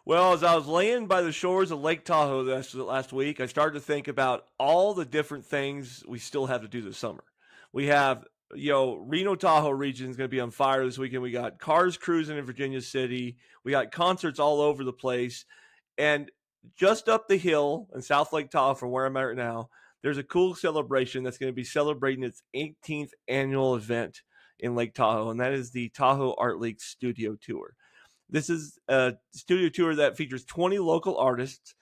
Well, as I was laying by the shores of Lake Tahoe last week, I started to think about all the different things we still have to do this summer. We have, Reno Tahoe region is going to be on fire this weekend. We got cars cruising in Virginia City. We got concerts all over the place. And just up the hill in South Lake Tahoe from where I'm at right now, there's a cool celebration that's going to be celebrating its 18th annual event in Lake Tahoe, and that is the Tahoe Art League Studio Tour. This is a studio tour that features 20 local artists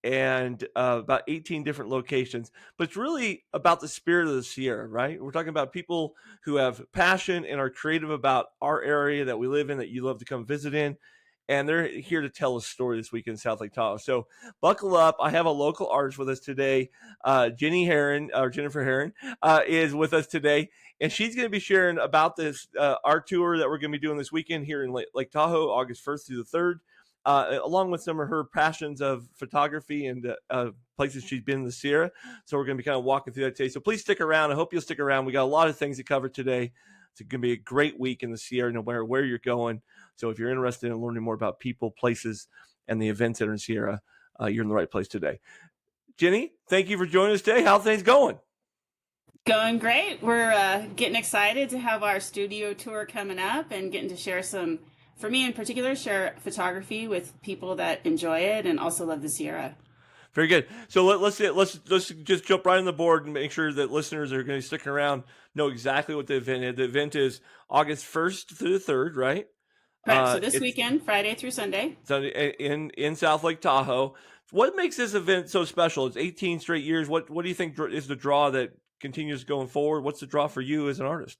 and about 18 different locations. But it's really about the spirit of the Sierra, right? We're talking about people who have passion and are creative about our area that we live in, that you love to come visit in. And they're here to tell a story this week in South Lake Tahoe. So buckle up. I have a local artist with us today. Jennifer Heron, is with us today. And she's going to be sharing about this art tour that we're going to be doing this weekend here in Lake Tahoe, August 1st through the 3rd, along with some of her passions of photography and places she's been in the Sierra. So we're going to be kind of walking through that today. So please stick around. I hope you'll stick around. We got a lot of things to cover today. It's going to be a great week in the Sierra, no matter where you're going. So if you're interested in learning more about people, places, and the events that are in Sierra, you're in the right place today. Jenny, thank you for joining us today. How are things going? Going great. We're getting excited to have our studio tour coming up and getting to share for me in particular, share photography with people that enjoy it and also love the Sierra. Very good. So let's just jump right on the board and make sure that listeners that are going to stick around know exactly what the event is. The event is August 1st through the 3rd, right? Correct. So this It's weekend, Friday through Sunday. in South Lake Tahoe. What makes this event so special? It's 18 straight years. What do you think is the draw that continues going forward? What's the draw for you as an artist?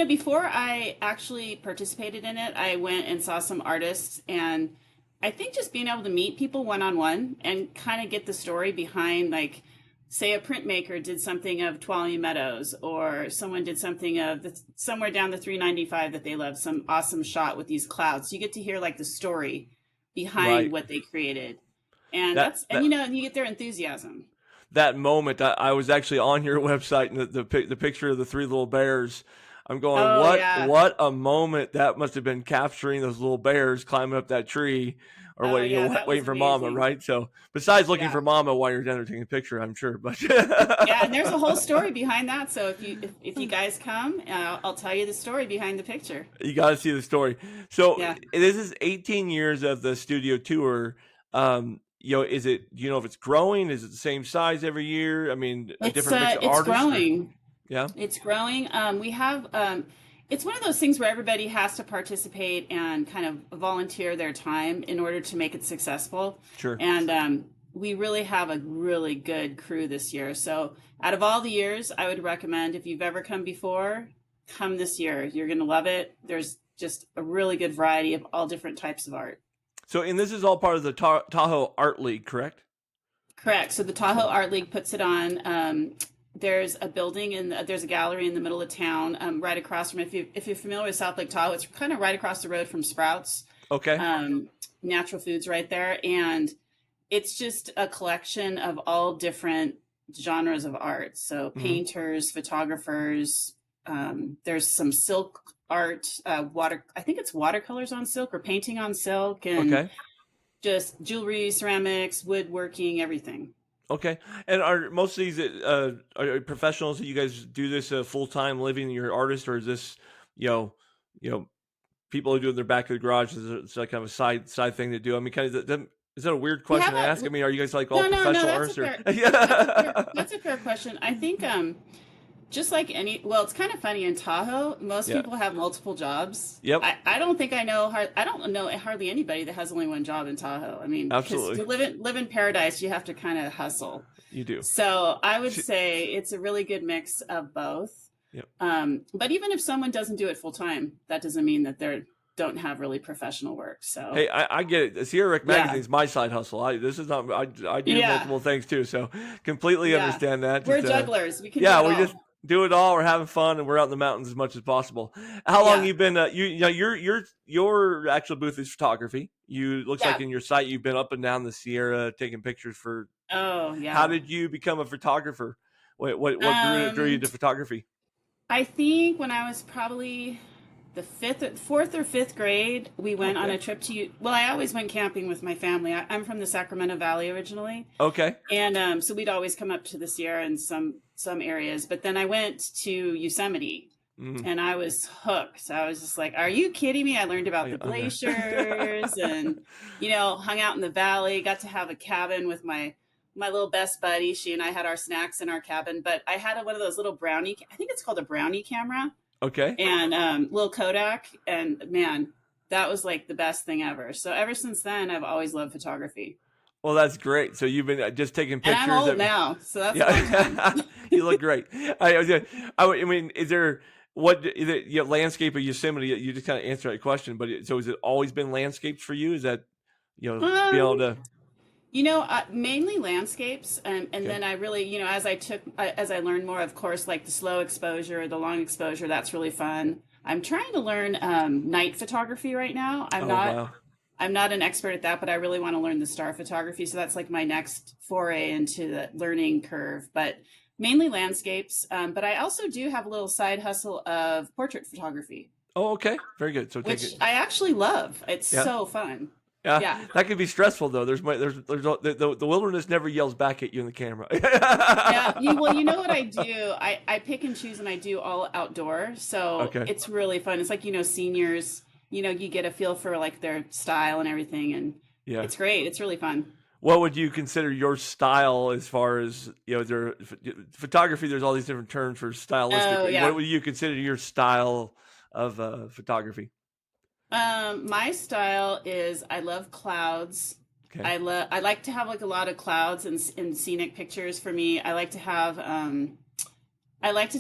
Before I actually participated in it, I went and saw some artists, and I think just being able to meet people one on one and kind of get the story behind, like, say a printmaker did something of Tuolumne Meadows, or someone did something of somewhere down the 395 that they love, some awesome shot with these clouds. You get to hear like the story behind Right. what they created, and That that you get their enthusiasm. that moment, I was actually on your website, and the picture of the three little bears. I'm going, Oh yeah, what a moment that must have been, capturing those little bears climbing up that tree, or oh waiting, yeah, that was waiting for mama, amazing. right? So besides looking Yeah. for mama while you're down there taking a picture, I'm sure, but Yeah, and there's a whole story behind that. So if you guys come, I'll tell you the story behind the picture. you got to see the story. So Yeah, this is 18 years of the studio tour. Is it? Do you know if it's growing? Is it the same size every year? I mean, a different mix of it's artists, or growing. yeah, It's growing. We have it's one of those things where everybody has to participate and kind of volunteer their time in order to make it successful. sure. And we really have a really good crew this year. So out of all the years, I would recommend, if you've ever come before, come this year. You're going to love it. There's just a really good variety of all different types of art. So, and this is all part of the Tahoe Art League, correct? Correct. So the Tahoe Art League puts it on. There's a building and there's a gallery in the middle of town, right across from. If you're familiar with South Lake Tahoe, it's kind of right across the road from Sprouts, Okay. Natural Foods, right there, and it's just a collection of all different genres of art. So Hmm. painters, photographers. There's some silk art, water. I think it's watercolors on silk or painting on silk, and Okay. just jewelry, ceramics, woodworking, everything. Okay. And are most of these are professionals that you guys do this full time living? Your artist, or is this you know you know people who do it in their back of the garage? It's like kind of a side thing to do. I mean, kind of is that a weird We question have to ask? I a mean, are you guys like all no. professional That's a artists, or fair yeah? that's a fair question. I think just like well, it's kind of funny in Tahoe. Most Yeah. people have multiple jobs. Yep. I don't think I don't know hardly anybody that has only one job in Tahoe. I mean, because Absolutely. to live in paradise, you have to kind of hustle. You do. So I would say it's a really good mix of both. Yep. But even if someone doesn't do it full time, that doesn't mean that they don't have really professional work. So Hey, I get it. Sierra Rick yeah, Magazine's my side hustle. This is not. I do yeah, multiple things too, so completely yeah. understand that. We're Just jugglers. We can do yeah, it we just all. do it all. We're having fun, and we're out in the mountains as much as possible. How long Yeah, you been? Your actual booth is photography. You looks like yeah. in your site you've been up and down the Sierra taking pictures for. Oh, How yeah. did you become a photographer? What drew you Um, into photography? I think when I was probably the fourth or fifth grade, we went on Okay. a trip to, well, I always went camping with my family. I'm from the Sacramento Valley originally. Okay. And so we'd always come up to the Sierra in some areas. But then I went to Yosemite Mm. and I was hooked. So I was just like, are you kidding me? I learned about the Yeah. glaciers and, hung out in the valley, got to have a cabin with my little best buddy. She and I had our snacks in our cabin, but I had one of those little Brownie, I think it's called a Brownie camera, Okay. and little Kodak. And man, that was like the best thing ever. So ever since then, I've always loved photography. Well, that's great. So you've been just taking And I'm pictures old of, now, so that's a long time. yeah. You look great. I mean, is there is it, landscape of Yosemite? You just kind of answered that question, but so has it always been landscapes for you? Is that be able Um, to? Mainly landscapes, and Okay. then I really, as I learned more, of course, like the slow exposure, the long exposure, that's really fun. I'm trying to learn night photography right now. I'm Oh not wow. I'm not an expert at that, but I really want to learn the star photography. So that's like my next foray into the learning curve. But mainly landscapes. But I also do have a little side hustle of portrait photography, Oh, okay. Very good. So take which it. I actually love. It's Yeah. so fun. Yeah, Yeah. that could be stressful though. The wilderness never yells back at you in the camera. Yeah, well, you know what I do? I pick and choose and I do all outdoor. So Okay. it's really fun. It's like, seniors, you get a feel for like their style and everything. And Yeah. it's great. It's really fun. What would you consider your style as far as photography? There's all these different terms for Oh, stylistically. What yeah. would you consider your style of photography? My style is I love clouds. Okay. I like to have like a lot of clouds and scenic pictures for me. I like to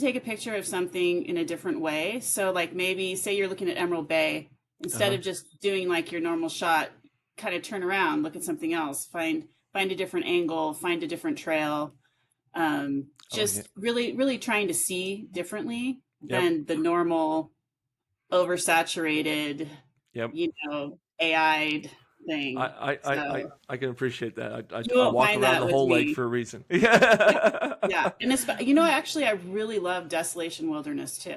take a picture of something in a different way. So like maybe say you're looking at Emerald Bay, instead Uh-huh. of just doing like your normal shot, kind of turn around, look at something else, find a different angle, find a different trail. I like it. Just really, really trying to see differently Yep. than the normal oversaturated, Yep. AI'd thing. So I can appreciate that. you I won't walk find around that the with whole lake me. for a reason. Yeah, Yeah. yeah. And actually, I really love Desolation Wilderness too.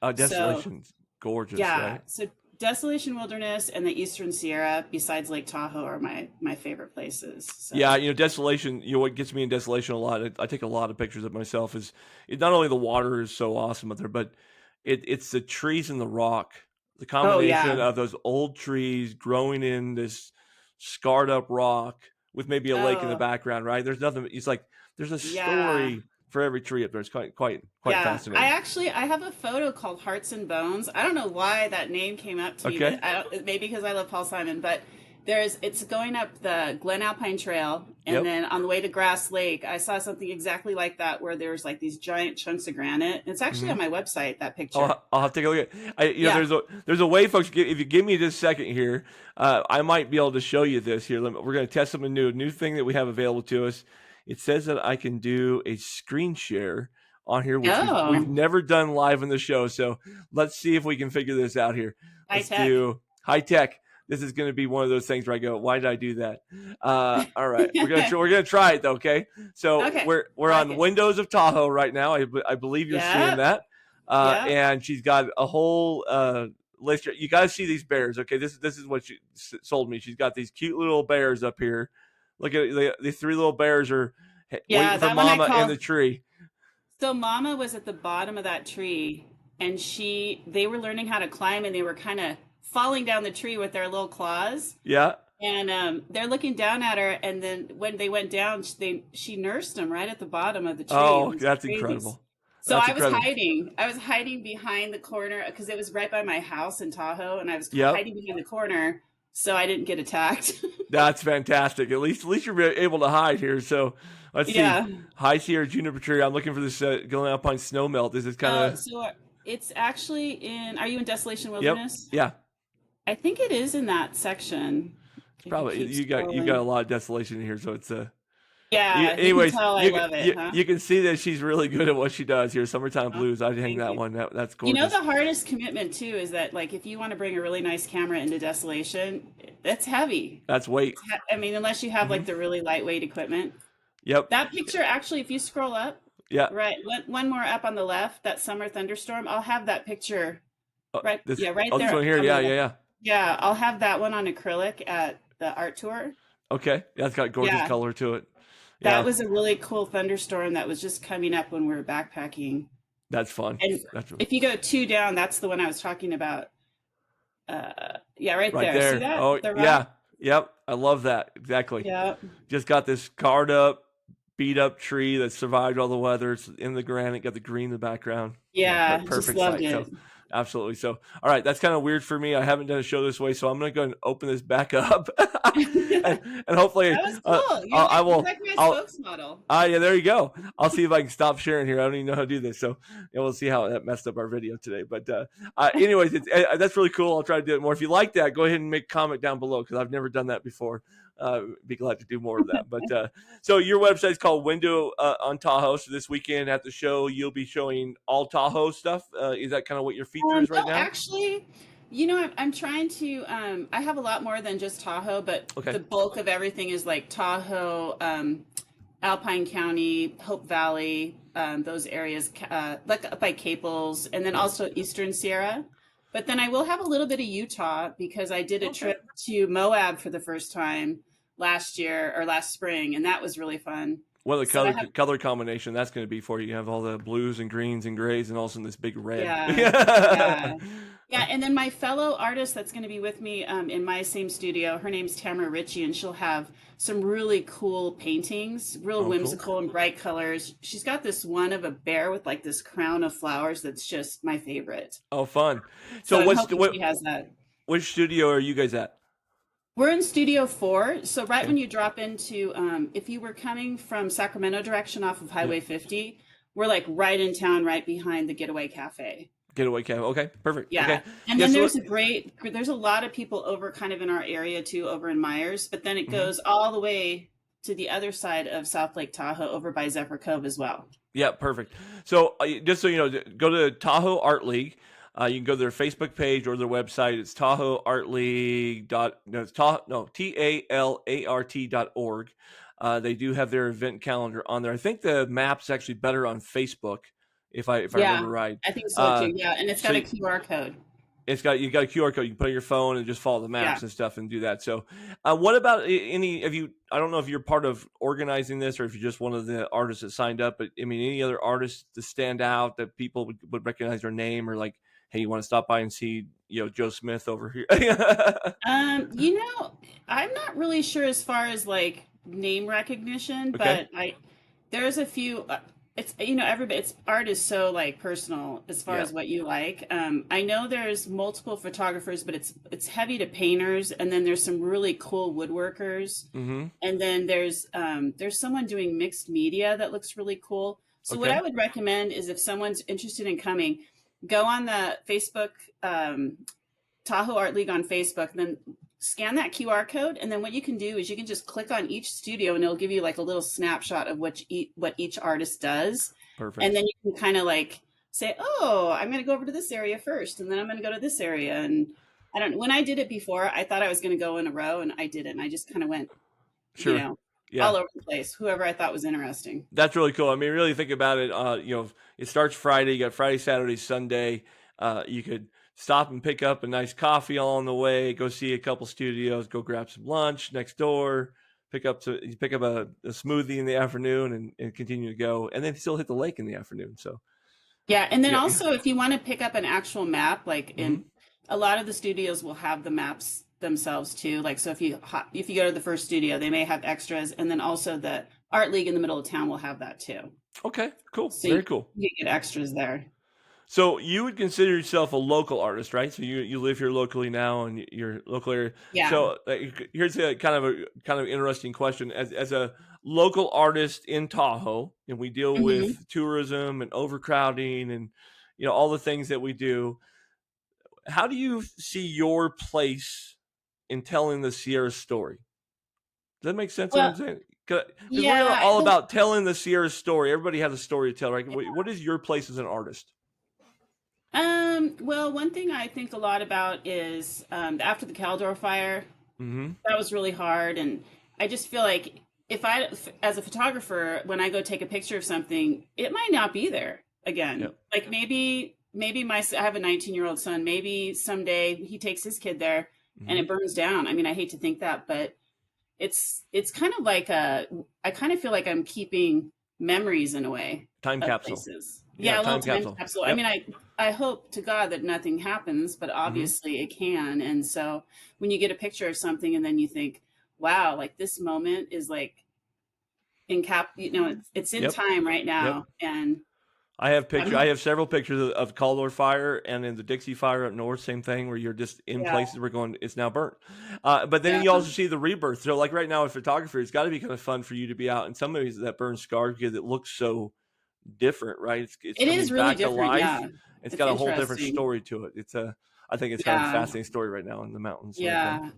So Desolation's gorgeous, yeah, right? so Desolation Wilderness and the Eastern Sierra, besides Lake Tahoe, are my favorite places. Yeah, So desolation. What gets me in desolation a lot. I take a lot of pictures of myself. Is it not only the water is so awesome up there, but it's the trees and the rock. The oh combination yeah, of those old trees growing in this scarred up rock with maybe a lake in the oh background. Right? There's nothing. It's like there's a yeah. story for every tree up there. It's quite Yeah, fascinating. I have a photo called Hearts and Bones. I don't know why that name came up to me, Okay. but maybe because I love Paul Simon, but it's going up the Glen Alpine Trail, and Yep. then on the way to Grass Lake, I saw something exactly like that where there's like these giant chunks of granite. It's actually Hmm. on my website, that picture. I'll have to take a look at. Yeah. There's a way, folks. If you give me just a second here, I might be able to show you this here. We're going to test something new. A new thing that we have available to us. It says that I can do a screen share on here, which we've Oh, never done live in the show. So let's see if we can figure this out here. high Let's tech. do high tech. This is going to be one of those things where I go, "Why did I do that?" All right, we're gonna try it though. Okay, so Okay, we're I like on it. Windows of Tahoe right now. I believe you're seeing Yep, that. yep. And she's got a whole list. You guys see these bears? Okay, this is what she sold me. She's got these cute little bears up here. Look at the three little bears are Yeah, waiting for that one I Mama in the call. tree. So Mama was at the bottom of that tree, and they were learning how to climb, and they were kind of falling down the tree with their little claws. Yeah. And they're looking down at her, and then when they went down, she nursed them right at the bottom of the tree. It Oh, was that's crazy. incredible. So That's I was incredible. hiding. I was hiding behind the corner because it was right by my house in Tahoe, and I was Yep. hiding behind the corner so I didn't get attacked. That's fantastic. At least you're able to hide here. So let's see. Yeah. High Sierra juniper tree. I'm looking for this Glen Alpine snow melt. This is kind of. So it's actually in. Are you in Desolation Yep. Wilderness? Yeah. I think it is in that section. It's If you probably keep you got a scrolling. lot of desolation in here. So it's Yeah, you can anyways, tell I love it, huh? you can see that she's really good at what she does here. Summertime Oh, Blues. I'd hang thank that you. one. That's You know, gorgeous. the hardest commitment too is that like if you want to bring a really nice camera into Desolation, that's heavy. That's weight. I mean, unless you have Hmm. like the really lightweight equipment. Yep. That picture actually, if you scroll up, Yeah. right, one more up on the left, that summer thunderstorm, I'll have that picture Right, This yeah, right this there one here. on the Yeah, yeah, left. yeah. Yeah, I'll have that one on acrylic at the art tour. Okay, yeah, it's got gorgeous Yeah, color to it. that Yeah, was a really cool thunderstorm that was just coming up when we were backpacking. that's fun. And That's if you go two down, that's the one I was talking about. Yeah, right right there. See there. that? Oh The rock? yeah, yep. I love that. Exactly. Yeah. Just got this carved up, beat up tree that survived all the weather. It's in the granite, got the green in the background. Yeah, Yeah, just perfect loved site. So, it. absolutely. So, all right, that's kind of weird for me. I haven't done a show this way, so I'm going to go and open this back up, and, and hopefully, That was cool. I You're will. like my I'll. spokesmodel. Yeah, there you go. I'll see if I can stop sharing here. I don't even know how to do this, so yeah, we'll see how that messed up our video today. But anyways, that's really cool. I'll try to do it more. If you like that, go ahead and make a comment down below because I've never done that before. Be glad to do more of that. But so your website is called Window on Tahoe. So this weekend at the show, you'll be showing all Tahoe stuff. Is that kind of what your feature is right No, now? actually, I'm trying to. I have a lot more than just Tahoe, but Okay. the bulk of everything is like Tahoe, Alpine County, Hope Valley, those areas, like up by Caples, and then Yeah. also Eastern Sierra. But then I will have a little bit of Utah because I did a Okay. trip to Moab for the first time last year or last spring, and that was really fun. What the So I color have, color combination that's going to be for you? You have all the blues and greens and grays, and also this big red. yeah, yeah. Yeah, and then my fellow artist that's going to be with me in my same studio, her name's Tamara Ritchie, and she'll have some really cool paintings, real Oh, cool. whimsical and bright colors. She's got this one of a bear with like this crown of flowers that's just my favorite. Oh, fun. So So I'm hoping she has that. which studio are you guys at? We're in Studio 4, so right Okay. when you drop into, if you were coming from Sacramento direction off of Yep. Highway 50, we're like right in town, right behind the Getaway Cafe. Getaway cab. Okay, perfect. Yeah. Okay. And Yeah. then So. there's a lot of people over kind of in our area too, over in Myers, but then it Mhm. goes all the way to the other side of South Lake Tahoe over by Zephyr Cove as well. Yeah, perfect. So just so you know, go to Tahoe Art League. You can go to their Facebook page or their website. It's Tahoe Art League dot no, it's Tahoe, no TALART.org. They do have their event calendar on there. I think the map's actually better on Facebook, if I remember Yeah, right. I think so Uh, too. Yeah, and it's so got a QR code. you got a QR code. You can put on your phone and just follow the Yeah. maps and stuff and do that. So, what about any of you? I don't know if you're part of organizing this or if you're just one of the artists that signed up. But I mean, any other artists to stand out that people would recognize their name or like, hey, you want to stop by and see Joe Smith over here? You know, I'm not really sure as far as like name recognition, Okay. but there's a few. It's everybody. It's art is so like personal as far Yeah. as what you like. I know there's multiple photographers, but it's heavy to painters, and then there's some really cool woodworkers, Mm-hmm. and then there's someone doing mixed media that looks really cool. So what Okay. I would recommend is if someone's interested in coming, go on the Facebook. Tahoe Art League on Facebook, then scan that QR code, and then what you can do is you can just click on each studio, and it'll give you like a little snapshot of what each artist does, and Perfect. then you can kind of like say, "Oh, I'm going to go over to this area first, and then I'm going to go to this area." And I don't. When I did it before, I thought I was going to go in a row, and I didn't. I just kind of went, you Sure. know, Yeah. all over the place. Whoever I thought was interesting. That's really cool. I mean, really think about it. It starts Friday. You got Friday, Saturday, Sunday. You could stop and pick up a nice coffee along the way. Go see a couple studios. Go grab some lunch next door. You pick up a smoothie in the afternoon and continue to go, and then still hit the lake in the afternoon. So Yeah, and then yeah. also if you want to pick up an actual map, like Mm-hmm. in a lot of the studios will have the maps themselves too. Like so if you go to the first studio, they may have extras, and then also the art league in the middle of town will have that too. Okay. Cool. So Very cool. you get extras there. So you would consider yourself a local artist, right? So you live here locally now in your local area. Yeah. So here's a kind of interesting question. As a local artist in Tahoe, and we deal hmm with tourism and overcrowding and all the things that we do. How do you see your place in telling the Sierra story? Does that make sense? What I'm Well, saying? Because we're yeah. all about telling the Sierra story. Everybody has a story to tell, right? What is your place as an artist? Well, one thing I think a lot about is after the Caldor fire, Mm-hmm. that was really hard, and I just feel like as a photographer, when I go take a picture of something, it might not be there again. Yep. Like maybe maybe I have a 19-year-old son. Maybe someday he takes his kid there and Hmm. it burns down. I mean, I hate to think that, but it's kind of like I kind of feel like I'm keeping memories in a way Time of capsule. places. Yeah, Yeah, a little time time capsule. capsule. I Yep. mean, I hope to God that nothing happens, but Hmm. obviously it can. And so when you get a picture of something and then you think, wow, like this moment is like it's in Yep. time right Yep. now. And I I'm, have several pictures of Caldor Fire and in the Dixie Fire up north, same thing where you're just in yeah, places where going, it's now burnt. But then yeah, you also see the rebirth. So like right now, a photographer, it's got to be kind of fun for you to be out in some areas that burn scars because it looks so different, right? It's it coming is really back to different. life. Yeah, It's it's got a whole different interesting. story to it. I think it's kind of a Yeah, fascinating story right now in the mountains and everything. yeah.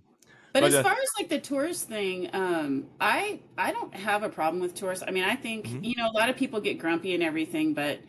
But But as far as like the tourist thing, I don't have a problem with tourists. I mean, I think, mhm. a lot of people get grumpy and everything, but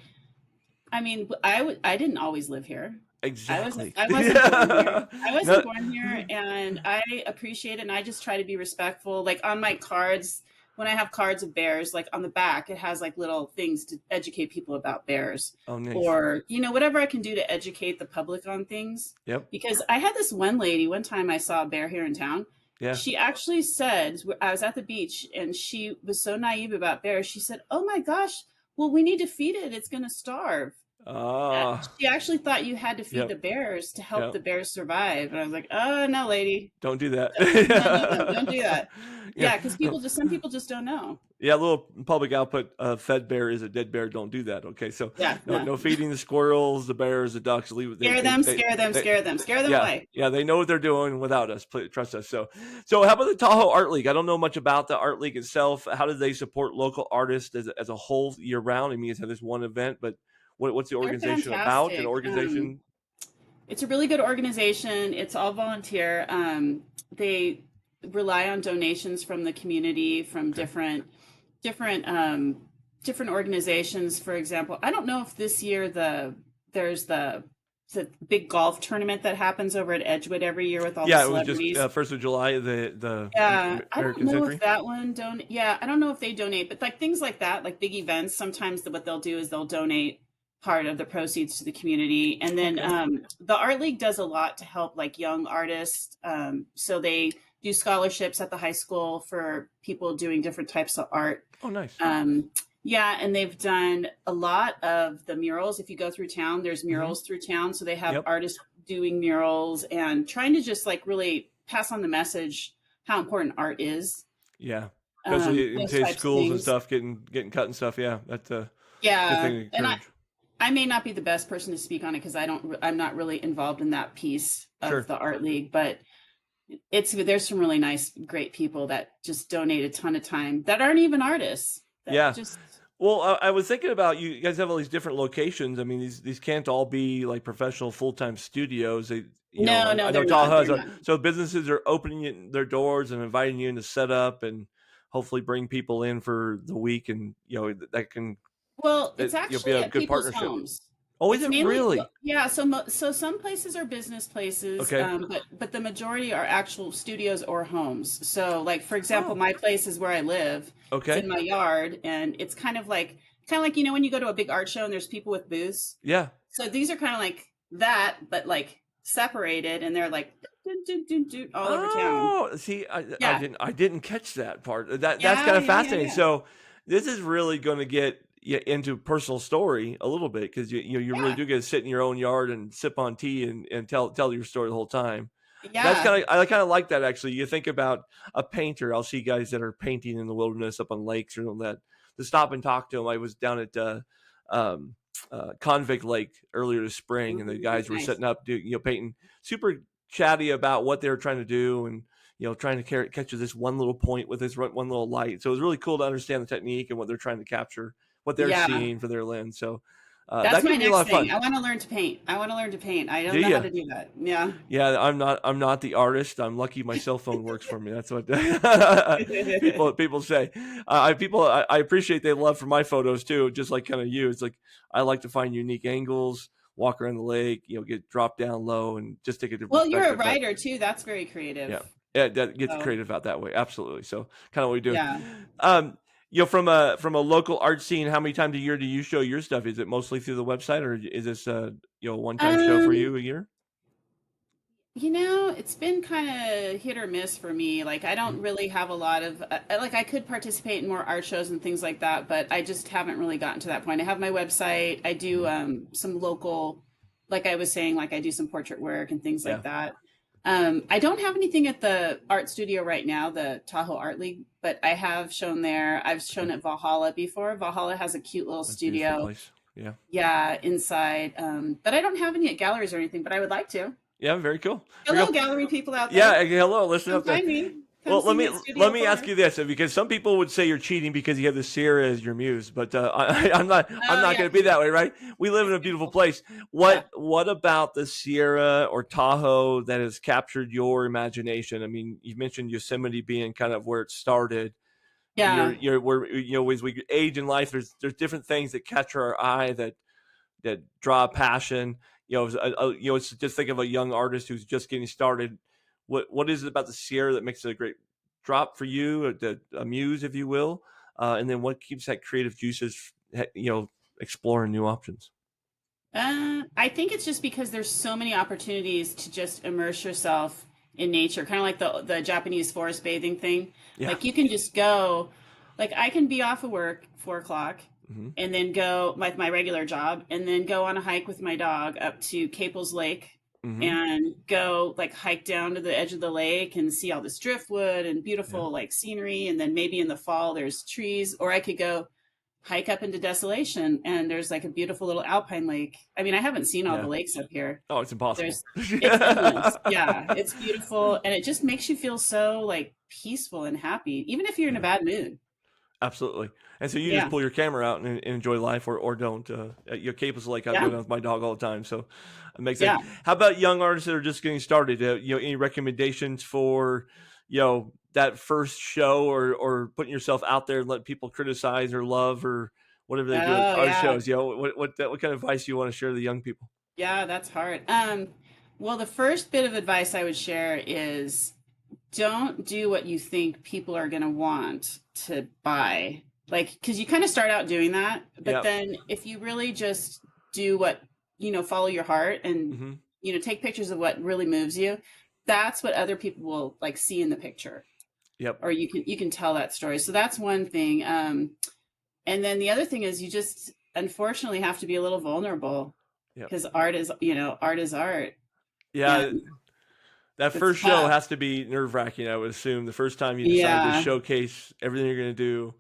I mean, I didn't always live here. Exactly. I wasn't born here. I wasn't No. born here, and I appreciate it, and I just try to be respectful. Like on my cards, when I have cards of bears, like on the back, it has like little things to educate people about bears, Oh, nice. or whatever I can do to educate the public on things. Yep. Because I had this one lady, one time I saw a bear here in town. Yeah. She actually said, I was at the beach, and she was so naive about bears. She said, "Oh my gosh, well, we need to feed it. It's going to starve." She actually thought you had to feed the Yep. bears to help Yep. the bears survive. And I was like, oh, no, lady. Don't do that. No, no, no, don't do that. Yeah. Yeah, because some people just don't know. Yeah, a little public output. Fed bear is a dead bear. Don't do that. Okay, so Yeah, no. no feeding the squirrels, the bears, the ducks. Leave it. Scare them, They, scare them, they scare them, scare them yeah, away. yeah. They know what they're doing without us. Please, trust us. So how about the Tahoe Art League? I don't know much about the Art League itself. How do they support local artists as a whole year round? I mean, it's had this one event, but what's the They're organization about? An fantastic. organization. It's a really good organization. It's all volunteer. They rely on donations from the community, from Okay. different different organizations. For example, I don't know if this year there's the big golf tournament that happens over at Edgewood every year with all the Yeah, it was just celebrities. 1st of July. The Yeah, I don't American know if Century. that one donate. Yeah, I don't know if they donate, but like things like that, like big events, sometimes what they'll do is they'll donate part of the proceeds to the community. And then Okay. the Art League does a lot to help like young artists. So they do scholarships at the high school for people doing different types of art. Oh, nice. Um, yeah, and they've done a lot of the murals. If you go through town, there's Hmm. murals through town. So they have Yep. artists doing murals and trying to just like really pass on the message how important art is. Yeah, especially in Those today's types of schools and things. stuff, getting cut and stuff. Yeah, that's a good thing Yeah, to and encourage. I may not be the best person to speak on it because I'm not really involved in that piece of Sure. the art league, but there's some really nice, great people that just donate a ton of time that aren't even artists that Yeah. just Well, I was thinking about you guys have all these different locations. I mean, these can't all be like professional full-time studios. no, I no, know they're not. Tahoe has They're not. so businesses are opening their doors and inviting you in to set up and hopefully bring people in for the week, and that can Well, it's be actually a at good people's partnership. homes. Oh, is It's it mainly, really? yeah. So some places are business places, Okay. but the majority are actual studios or homes. So, like for example, Oh, my place is where I live. It's in okay. my yard, and it's kind of like when you go to a big art show and there's people with booths. Yeah. So these are kind of like that, but like separated, and they're like dun, dun, dun, dun, all over town. Oh, see, Yeah, I didn't catch that part. That's yeah, kind of yeah, yeah, fascinating. yeah, So this is really going to get you into personal story a little bit because you really yeah, do get to sit in your own yard and sip on tea and tell your story the whole time. That's yeah, I kind of like that actually. You think about a painter. I'll see guys that are painting in the wilderness up on lakes or all that. To stop and talk to them. I was down at um, Convict Lake earlier this spring, and the guys were nice. setting up, painting, super chatty about what they were trying to do, and trying to catch this one little point with this one little light. So it was really cool to understand the technique and what they're trying to capture, what they're Yeah. seeing for their lens. So That's that my could be a lot next of thing. fun. I want to learn to paint. I want to learn to paint. I Do don't know how you? to do that. Yeah. Yeah, I'm not the artist. I'm lucky my cell phone works for me. That's what people say. I appreciate they love for my photos too, just like kind of you. It's like I like to find unique angles, walk around the lake, get dropped down low and just take a different Well, you're a perspective. But writer too. That's very yeah, creative. yeah, that gets So, creative out that way. Absolutely. So kind of what we do. yeah. Um, from a local art scene, how many times a year do you show your stuff? Is it mostly through the website, or is this a one-time show for Um, you a year? it's been kind of hit or miss for me. Like, I Mhm. don't really have a lot of, like, I could participate in more art shows and things like that, but I just haven't really gotten to that point. I have my website. I do Mhm. some local, like I was saying, like I do some portrait work and things Yeah, like that. I don't have anything at the art studio right now, the Tahoe Art League, but I have shown there. I've yeah, shown at Valhalla before. Valhalla has a cute little that's a beautiful studio, place. Yeah, yeah, inside. But I don't have any at galleries or anything, but I would like to. yeah, very cool. Very Hello, cool. gallery people out Yeah, there. hello. Listen Come up there. find me. Come Well, see me at let Studio me ask 4. you this, because some people would say you're cheating because you have the Sierra as your muse, but I'm Oh, not yeah, going to be because that way, right? We live in it's a beautiful beautiful. place. Yeah. What about the Sierra or Tahoe that has captured your imagination? I mean, you mentioned Yosemite being kind of where it started. Yeah. You're where as we age in life, there's different things that catch our eye that draw passion. It's just think of a young artist who's just getting started. What is it about the Sierra that makes it a great drop for you, a muse, if you will? And then what keeps that creative juices, exploring new options? I think it's just because there's so many opportunities to just immerse yourself in nature, kind of like the Japanese forest bathing thing. Yeah. Like you can just go, like I can be off of work 4 o'clock Hmm. and then go like my regular job and then go on a hike with my dog up to Caples Lake Hmm. and go like hike down to the edge of the lake and see all this driftwood and Yeah. beautiful like scenery. And then maybe in the fall there's trees, or I could go hike up into desolation and there's like a beautiful little alpine lake. I mean, I haven't seen all the Yeah. lakes up here, Oh, it's but impossible. there's it's endless. Yeah, it's beautiful and it just makes you feel so like peaceful and happy, even if you're in a Yeah. bad mood. Absolutely. And so you just Yeah. pull your camera out and enjoy life, or don't. Your cape is like I Yeah. go down with my dog all the time, so it makes sense. Yeah. How about young artists that are just getting started? Any recommendations for that first show, or putting yourself out there and let people criticize or love or whatever they do at Oh, art yeah. shows? What kind of advice do you want to share to the young people? Yeah, that's hard. Well, the first bit of advice I would share is don't do what you think people are going to want to buy. Like, because you kind of start out doing that, but Yeah. then if you really just do what, follow your heart and, Hmm. take pictures of what really moves you, that's what other people will like see in the picture, Yep. or you can tell that story. So that's one thing. And then the other thing is you just unfortunately have to be a little vulnerable Yep. because art is art. Yeah. And That it's first show tough. has to be nerve wracking, I would assume. The first time you decide to Yeah. showcase everything you're going to do.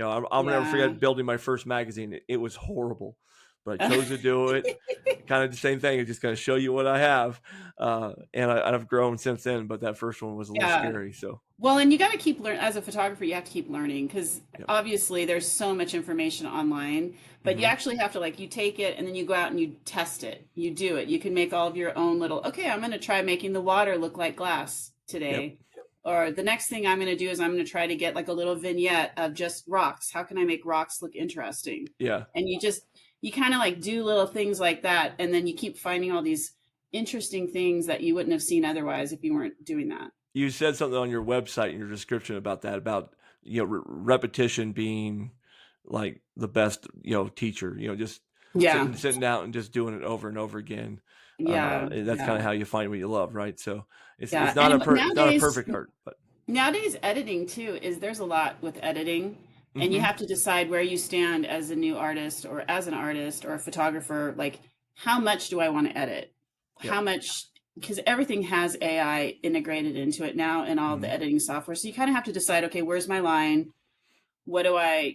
I'll never Yeah. forget building my first magazine. It was horrible, but I chose to do it. Kind of the same thing. It's just going to show you what I have. And I've grown since then, but that first one was a little Yeah. scary. So, Well, and you got to keep learning as a photographer. You have to keep learning because yep. obviously there's so much information online, but you Hmm. actually have to like you take it and then you go out and you test it. You do it. You can make all of your own little. Okay, I'm going to try making the water look like glass Yep. today. Or the next thing I'm going to do is I'm going to try to get like a little vignette of just rocks. How can I make rocks look interesting? Yeah. And you kind of like do little things like that, and then you keep finding all these interesting things that you wouldn't have seen otherwise if you weren't doing that. You said something on your website in your description about that, about, repetition being like the best, teacher, just Yeah. sitting out and just doing it over and over again. Yeah, That's kind yeah, of how you find what you love, right? So yeah. it's not a perfect art, but Nowadays editing too is there's a lot with editing, and you hmm have to decide where you stand as a new artist or as an artist or a photographer. Like, how much do I want to edit? yep. How much? Because everything has AI integrated into it now in all the Hmm. editing software. So you kind of have to decide, okay, where's my line? What do I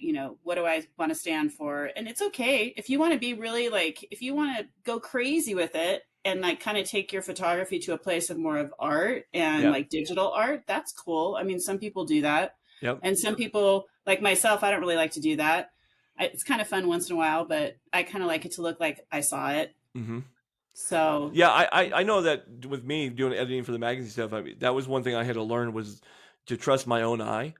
want to stand for? And it's okay if you want to be really like, if you want to go crazy with it and like kind of take your photography to a place of more of art and Yeah. like digital art, that's cool. I mean, some people do that. Yep. And some people, like myself, I don't really like to do that. It's kind of fun once in a while, but I kind of like it to look like I saw it. Hmm. So, Yeah, I know that with me doing editing for the magazine stuff, I mean, that was one thing I had to learn, was to trust my own eye.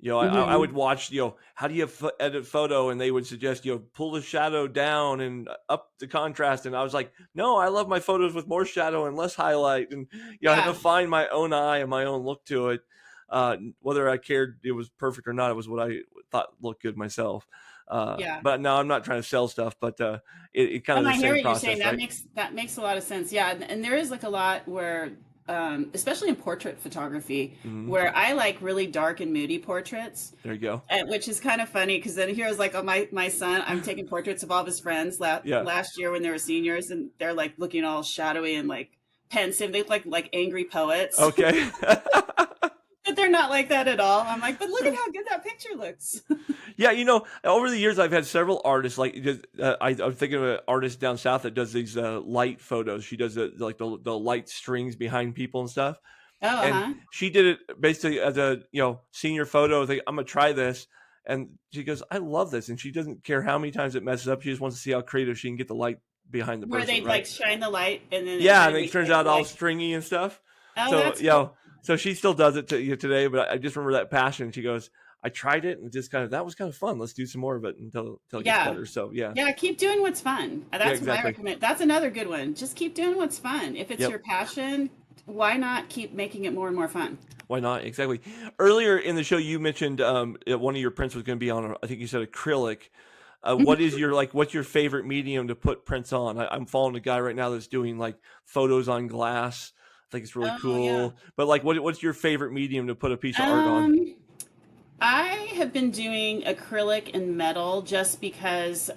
I would mhm. watch, how do you edit photo? And they would suggest, pull the shadow down and up the contrast. And I was like, no, I love my photos with more shadow and less highlight. And, I had to Yeah, find my own eye and my own look to it. Whether I cared it was perfect or not, it was what I thought looked good myself. Yeah. But no, I'm not trying to sell stuff, but it kind of And the I hear same what you're saying. process, right? That makes a lot of sense. Yeah, and there is like a lot where, especially in portrait photography, Hmm. where I like really dark and moody portraits, There you go. which is kind of funny because then here's like, oh, my son, I'm taking portraits of all of his friends Yeah. last year when they were seniors, and they're like looking all shadowy and like pensive. They look like angry poets, Okay. but they're not like that at all. I'm like, but look at how good that picture looks. Yeah, over the years I've had several artists. Like I'm thinking of an artist down south that does these light photos. She does like the light strings behind people and stuff. Oh, And huh. she did it basically as a senior photo. Like, I'm gonna try this, and she goes, "I love this," and she doesn't care how many times it messes up. She just wants to see how creative she can get the light behind the Where person, they right? like shine the light and then it Yeah, kind and of it makes turns it out all like, stringy and stuff. oh, So, that's cool. so she still does it today, but I just remember that passion. She goes, "I tried it, and just that was kind of fun. Let's do some more of it until it gets Yeah. better." So, yeah, Yeah, keep doing what's fun. yeah, That's what I exactly. recommend. That's another good one. Just keep doing what's fun. If it's Yep. your passion, why not keep making it more and more fun? Why not? Exactly. Earlier in the show, you mentioned one of your prints was going to be on, I think you said acrylic. What is your what's your favorite medium to put prints on? I'm following a guy right now that's doing like photos on glass. I think it's really Oh, yeah. cool. But like, what's your favorite medium to put a piece of art on? Um, I have been doing acrylic and metal just because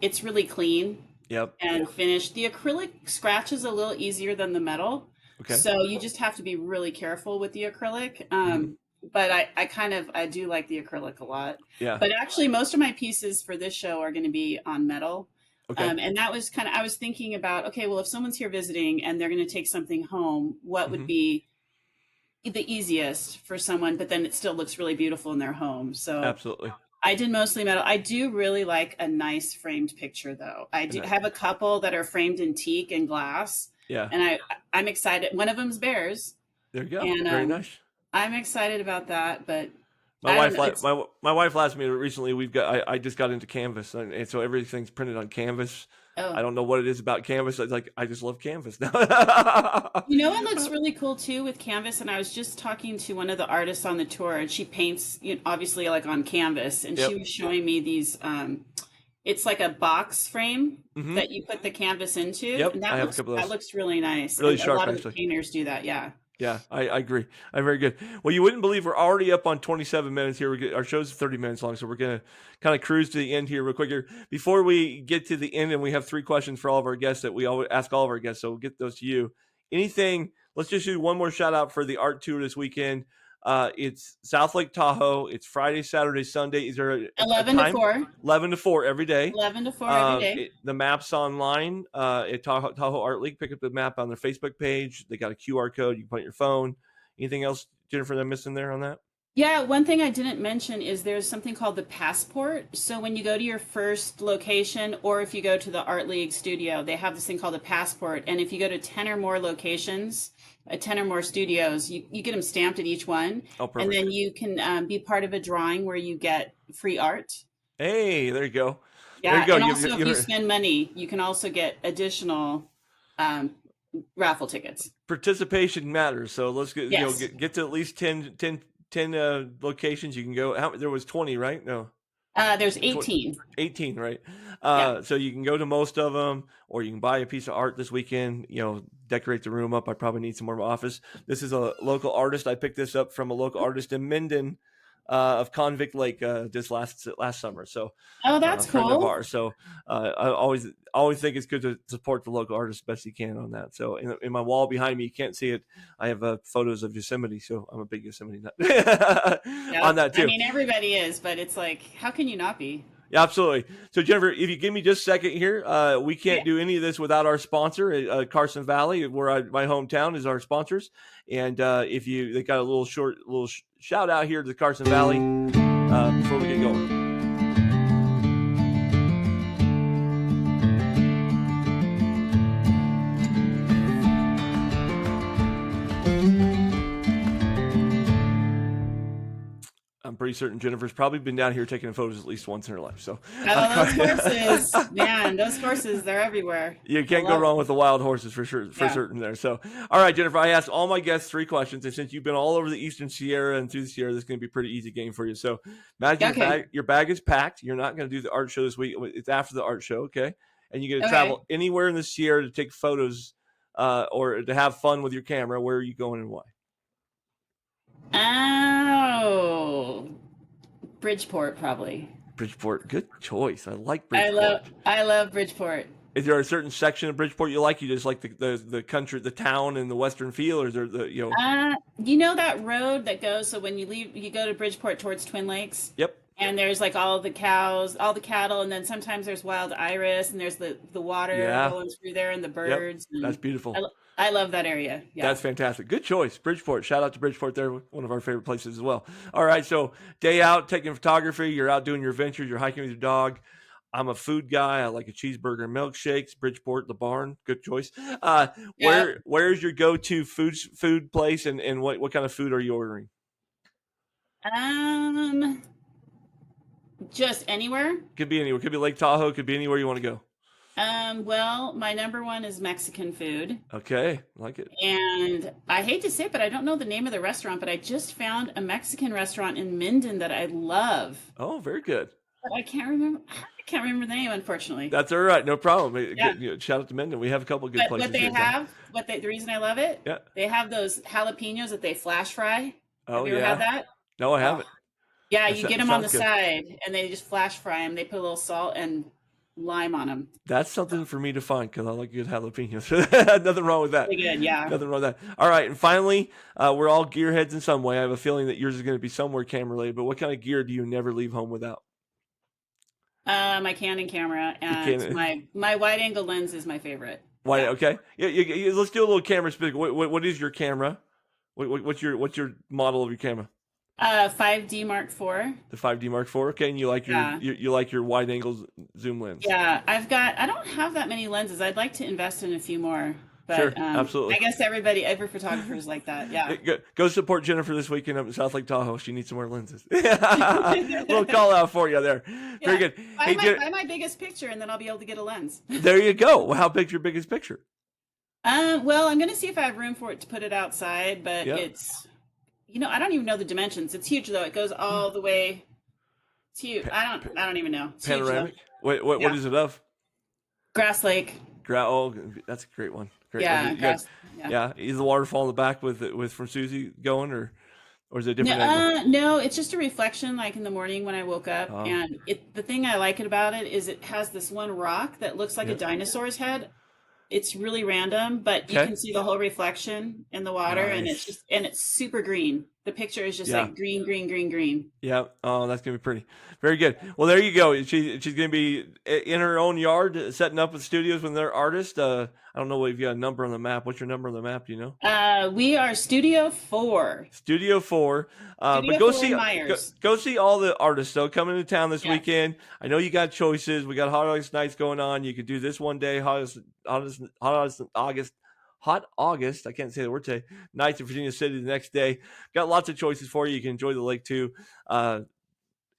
it's really clean Yep. and finished. The acrylic scratches a little easier than the metal, Okay. so you just have to be really careful with the acrylic. Hmm. But I do like the acrylic a lot. Yeah. But actually, most of my pieces for this show are going to be on metal. Okay. And that was kind of, I was thinking about, okay, well, if someone's here visiting and they're going to take something home, what would Hmm. be the easiest for someone, but then it still looks really beautiful in their home. So Absolutely. I did mostly metal. I do really like a nice framed picture, though. I do And have a couple that are framed in teak and glass, yeah. and I'm excited. One of them's bears, There you go. and Very nice. I'm excited about that. But My I don't wife, know. It's my wife asked me recently. I just got into canvas, and so everything's printed on canvas. I oh, don't know what it is about canvas. It's like I just love canvas now. you know what looks really cool too with canvas, and I was just talking to one of the artists on the tour, and she paints, obviously like on canvas, and she Yep. was showing me these. It's like a box frame Hmm. that you put the canvas into, Yep. and I have a couple of that those. looks really nice. Really And a sharp, lot of the actually. painters do that. Yeah. Yeah, I agree. I'm very good. Well, you wouldn't believe we're already up on 27 minutes here. Our show's 30 minutes long, so we're going to kind of cruise to the end here real quick here. Before we get to the end, and we have 3 questions for all of our guests that we always ask all of our guests, so we'll get those to you. Anything, let's just do one more shout out for the art tour this weekend. It's South Lake Tahoe. It's Friday, Saturday, Sunday. Is there a 11 to time? 4. 11 to 4 every day. 11 to 4 every day. The map's online at Tahoe Art League. Pick up the map on their Facebook page. They got a QR code. You can put it on your phone. Anything else, Jennifer, that I'm missing there on that? Yeah, one thing I didn't mention is there's something called the passport. So when you go to your first location, or if you go to the Art League studio, they have this thing called a passport. And if you go to 10 or more locations, 10 or more studios, you get them stamped at each one. Oh, And perfect. then you can be part of a drawing where you get free art. Hey, there you go. There you Yeah, go. and also if you spend money, you can also get additional um, raffle tickets. Participation matters. So let's get Yes. get to at least 10 locations. You can go. There was 20, right? No. There's Tw- 18. 18, right? Yeah. So you can go to most of them, or you can buy a piece of art this weekend. Decorate the room up. I probably need some more office. This is a local artist. I picked this up from a local artist in Minden, of Convict Lake, just last summer. So Oh, a that's friend of cool. ours. So I always think it's good to support the local artist best you can on that. So in my wall behind me, you can't see it. I have photos of Yosemite, so I'm a big Yosemite nut on Yep. that I too. mean, everybody is, but it's like, how can you not be? Yeah, absolutely. So Jennifer, if you give me just a second here, we Oh, can't yeah. do any of this without our sponsor, Carson Valley, where my hometown is our sponsors. And they got a little shout out here to the Carson Valley before we get going. I'm pretty certain Jennifer's probably been down here taking photos at least once in her life. So Oh, those horses, man, those horses, they're everywhere. you I can't go love wrong them. with the wild horses for sure, for Yeah. certain there. So, all right, Jennifer, I asked all my guests 3 questions, and since you've been all over the Eastern Sierra and through the Sierra, this is going to be a pretty easy game for you. So, imagine Okay. your bag is packed. You're not going to do the art show this week. It's after the art show, okay? And you're going to Okay. travel anywhere in the Sierra to take photos or to have fun with your camera. Where are you going and why? Oh, Bridgeport, probably. Bridgeport, good choice. I like I love, Bridgeport. I love Bridgeport. Is there a certain section of Bridgeport you like? You just like the country, the town, and the western feel, or is there the You know that road that goes, so when you leave, you go to Bridgeport towards Twin Lakes, Yep. and there's like all the cows, all the cattle, and then sometimes there's wild iris, and there's the water Yeah. rolling through there, and the Yep. birds. That's And beautiful. I love that area. Yeah. That's fantastic. Good choice. Bridgeport. Shout out to Bridgeport there. One of our favorite places as well. All right. So day out, taking photography. You're out doing your adventures. You're hiking with your dog. I'm a food guy. I like a cheeseburger and milkshakes. Bridgeport, the barn. Good choice. Yeah. Where's your go-to food place and what kind of food are you ordering? Um, just anywhere. Could be anywhere. Could be Lake Tahoe. Could be anywhere you want to go. Well, my number one is Mexican food. Okay. Like it. And I hate to say it, but I don't know the name of the restaurant, but I just found a Mexican restaurant in Minden that I love. Oh, very good. But I can't remember the name, unfortunately. That's all right. No problem. Yeah. Shout out to Mendon. We have a couple of good But places what they here in town. have, the reason I love it, Yeah. they have those jalapenos that they flash fry. Oh, Have you ever yeah. had that? No, I Oh, haven't. yeah, That you get them on the sounds good. side and they just flash fry them. They put a little salt and lime on them. That's something for me to find because I like good jalapenos. Nothing wrong with that. Really good, yeah. Nothing wrong with that. All right, and finally, we're all gearheads in some way. I have a feeling that yours is going to be somewhere camera related. But what kind of gear do you never leave home without? My Canon camera and Canon. my wide angle lens is my favorite. Why? Yeah. Okay. Yeah. Let's do a little camera speak. What is your camera? What's your model of your camera? 5D Mark IV. The 5D Mark IV. Okay, and you like Yeah. you like your wide angle zoom lens. Yeah, I don't have that many lenses. I'd like to invest in a few more, Sure, but absolutely. I guess every photographer is like that. Yeah. Go support Jennifer this weekend up in South Lake Tahoe. She needs some more lenses. Little call out for you there. Very Yeah. good. Buy my biggest picture, and then I'll be able to get a lens. There you go. Well, how big's your biggest picture? Well, I'm gonna see if I have room for it to put it outside, but Yeah. it's, I don't even know the dimensions. It's huge though. It goes all the way. It's huge. I don't even know. It's huge, though. Panoramic. What Yeah. is it of? Grass Lake. Oh, that's a great one. Great. Yeah, You got- yeah. yeah. Is the waterfall in the back with from Susie going or is it a different angle? No, it's just a reflection like in the morning when I woke up. Oh. And the thing I like about it is it has this one rock that looks like Yeah. a dinosaur's head. It's really random, but you Okay. can see the whole reflection in the water, and Nice. it's super green. The picture is just Yeah. like green, green, green, green. Yeah. Oh, that's gonna be pretty. Very good. Well, there you go. She's gonna be in her own yard, setting up with studios with their artist. I don't know if you got a number on the map. What's your number on the map? Do you know? We are Studio 4. Studio 4. But Studio go 4 see in Myers. go see all the artists though coming to town this Yeah. weekend. I know you got choices. We got Hot August nights going on. You could do this one day, Hot August. I can't say the word today. Nights in Virginia City the next day. Got lots of choices for you. You can enjoy the lake too.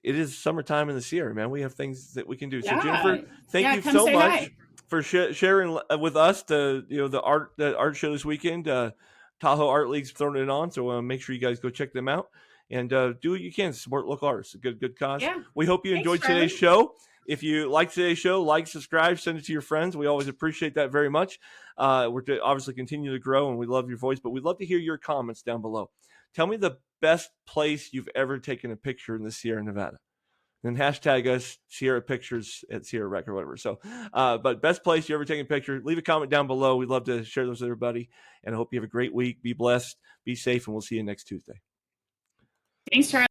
It is summertime in the Sierra, man. We have things that we can do. So Yeah. Jennifer, thank Yeah, you come so say much hi. for sharing with us the art show this weekend. Tahoe Art League's throwing it on, so make sure you guys go check them out and do what you can to support local artists. A good cause. Yeah. We hope you Thanks, enjoyed today's Charlie. show. If you like today's show, like, subscribe, send it to your friends. We always appreciate that very much. We're to obviously continue to grow, and we love your voice, but we'd love to hear your comments down below. Tell me the best place you've ever taken a picture in the Sierra Nevada. Then hashtag us Sierra Pictures at Sierra Rec or whatever. So, but best place you ever taken a picture, leave a comment down below. We'd love to share those with everybody. And I hope you have a great week. Be blessed, be safe, and we'll see you next Tuesday. Thanks, Charlie.